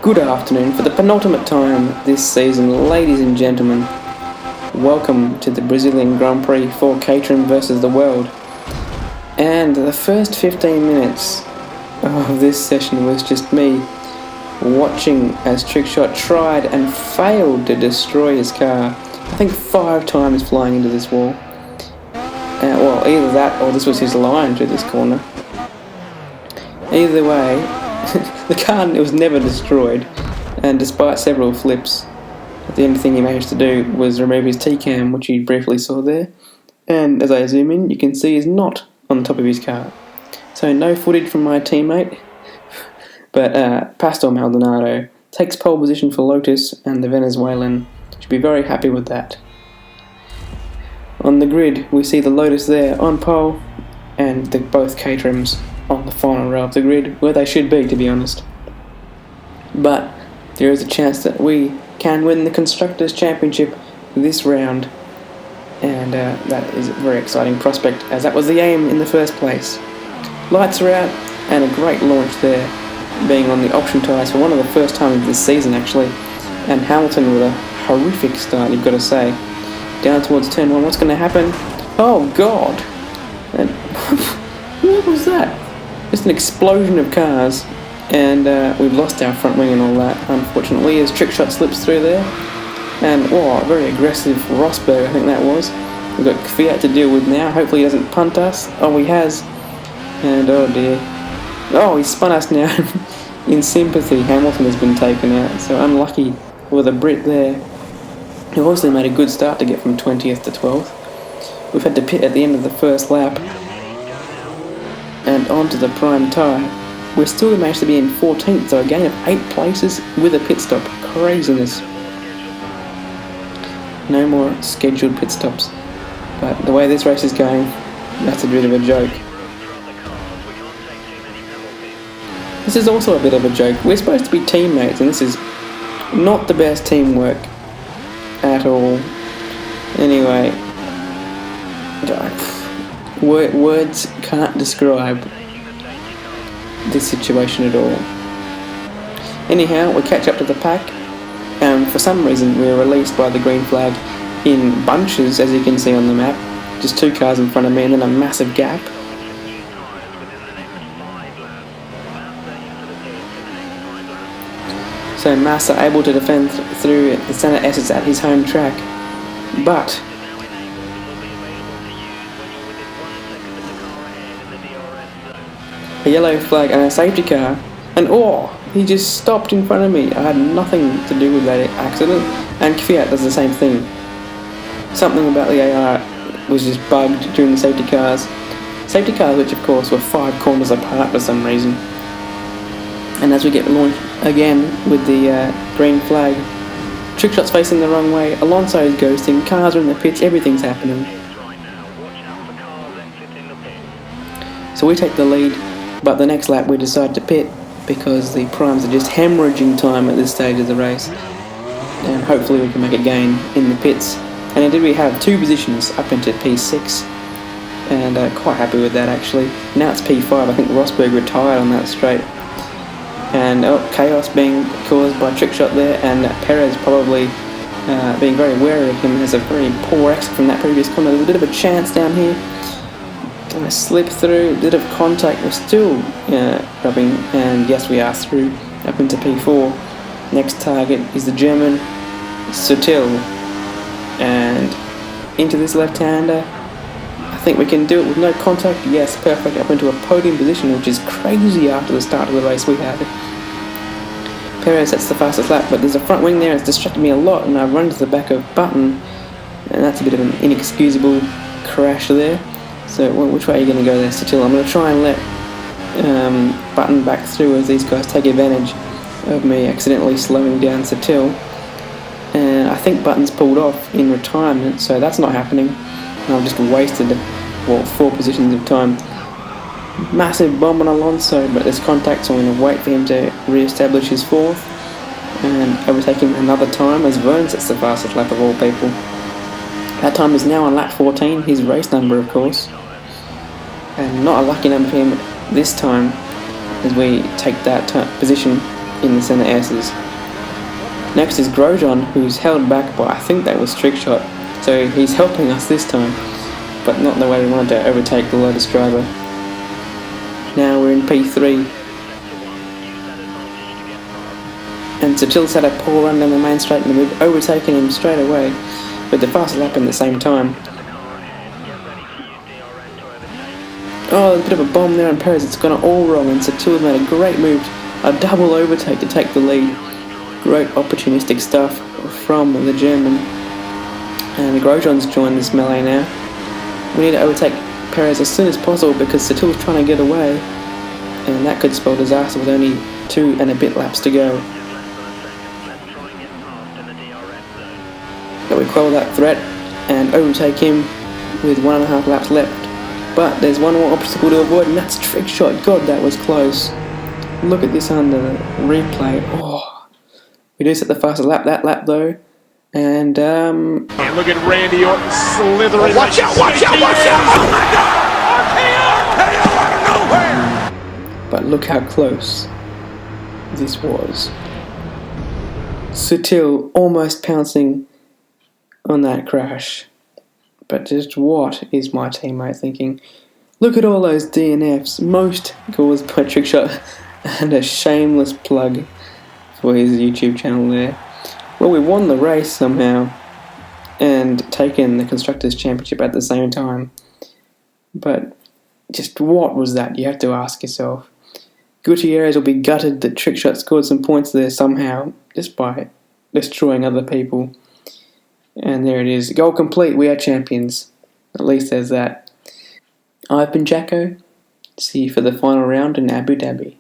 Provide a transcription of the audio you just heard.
Good afternoon for the penultimate time this season, ladies and gentlemen. Welcome to the Brazilian Grand Prix for Caterham versus the world. And the first 15 minutes of this session was just me watching as Trickshit tried and failed to destroy his car. I think 5 times flying into this wall. Well, either that or this was his line through this corner. Either way, the car was never destroyed, and despite several flips, the only thing he managed to do was remove his T-cam, which you briefly saw there, and as I zoom in, you can see he's not on the top of his car. So no footage from my teammate, but Pastor Maldonado takes pole position for Lotus, and the Venezuelan should be very happy with that. On the grid, we see the Lotus there on pole, and both Caterhams on the final row of the grid, where they should be, to be honest. But there is a chance that we can win the Constructors' Championship this round, and that is a very exciting prospect, as that was the aim in the first place. Lights are out, and a great launch there, being on the option tyres for one of the first times of this season, actually, and Hamilton with a horrific start, you've got to say. Down towards turn 1, what's going to happen? Oh God! And what was that? Just an explosion of cars, and we've lost our front wing and all that, unfortunately, as Trickshit slips through there. And, a very aggressive Rosberg, I think that was. We've got Fiat to deal with now. Hopefully he doesn't punt us. Oh, he has. And, oh dear. Oh, he's spun us now. In sympathy, Hamilton has been taken out, so unlucky with a Brit there. He obviously made a good start to get from 20th to 12th. We've had to pit at the end of the first lap, and onto the prime tyre. We're still managed to be in 14th, so a gain of 8 places with a pit stop. Craziness. No more scheduled pit stops. But the way this race is going, that's a bit of a joke. This is also a bit of a joke. We're supposed to be teammates, and this is not the best teamwork at all. Anyway, words can't describe this situation at all. Anyhow, we catch up to the pack, and for some reason we're released by the green flag in bunches, as you can see on the map. Just 2 cars in front of me and then a massive gap. So Massa able to defend through the Senna S's at his home track, but a yellow flag and a safety car, and he just stopped in front of me. I had nothing to do with that accident, and Fiat does the same thing. Something about the AR was just bugged during the safety cars. Safety cars, which of course were 5 corners apart for some reason. And as we get launched again with the green flag, Trickshit's facing the wrong way, Alonso is ghosting, cars are in the pits, everything's happening. So we take the lead, but the next lap we decide to pit because the primes are just hemorrhaging time at this stage of the race, and hopefully we can make a gain in the pits. And indeed we have 2 positions up into P6, and quite happy with that actually. Now it's P5, I think Rosberg retired on that straight. And chaos being caused by Trickshit there, and Perez probably being very wary of him, has a very poor exit from that previous corner. There's a bit of a chance down here. And a slip through, a bit of contact, we're still rubbing, and yes, we are through up into P4. Next target is the German Sutil, and into this left-hander. I think we can do it with no contact. Yes, perfect, up into a podium position, which is crazy after the start of the race we had. Perez sets the fastest lap, but there's a front wing there, it's distracted me a lot, and I've run to the back of Button, and that's a bit of an inexcusable crash there. So which way are you going to go there, Sutil? I'm going to try and let Button back through as these guys take advantage of me accidentally slowing down Sutil. And I think Button's pulled off in retirement, so that's not happening. And I've just wasted 4 positions of time. Massive bomb on Alonso, but there's contact, so I'm going to wait for him to re-establish his 4th and overtake him another time as Vern sets the fastest lap of all people. That time is now on lap 14, his race number of course. And not a lucky number for him this time, as we take that position in the centre S's. Next is Grosjean, who's held back by, I think that was Trickshit, so he's helping us this time, but not the way we wanted to overtake the Lotus driver. Now we're in P3, and Sutil's had a poor run down the main straight and we've overtaken him straight away with the fast lap in the same time. Oh, a bit of a bomb there on Perez, it's gone all wrong, and Sutil's made a great move, a double overtake to take the lead. Great opportunistic stuff from the German. And Grosjean's joined this melee now. We need to overtake Perez as soon as possible because Sutil's trying to get away, and that could spell disaster with only 2 and a bit laps to go. But we quell that threat and overtake him with 1.5 laps left. But there's one more obstacle to avoid, and that's Trickshit. God, that was close. Look at this on the replay. Oh, we do set the fastest lap that lap though, and look at Randy Orton slithering. Watch out! Watch out! Watch out! Oh my God! RKO! Out of nowhere! But look how close this was. Sutil almost pouncing on that crash. But just what is my teammate thinking? Look at all those DNFs, most caused by Trickshit, and a shameless plug for his YouTube channel there. Well, we won the race somehow, and taken the Constructors' Championship at the same time. But just what was that, you have to ask yourself. Gutierrez will be gutted that Trickshit scored some points there somehow, just by destroying other people. And there it is. Goal complete. We are champions. At least there's that. I've been Jacko. See you for the final round in Abu Dhabi.